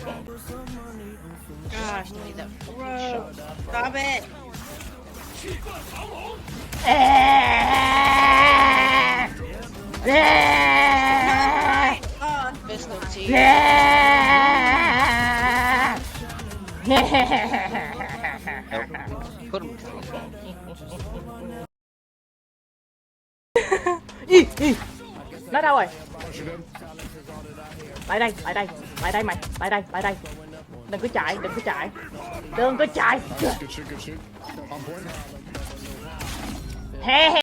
Gosh, I need that fucking shot. Stop it! Pistol T. Put him to sleep. Nó đâu rồi? Lại đây, lại đây, lại đây mày, lại đây, lại đây. Đừng có chạy, đừng có chạy. Đừng có chạy. Good shit, good shit. On point. He he.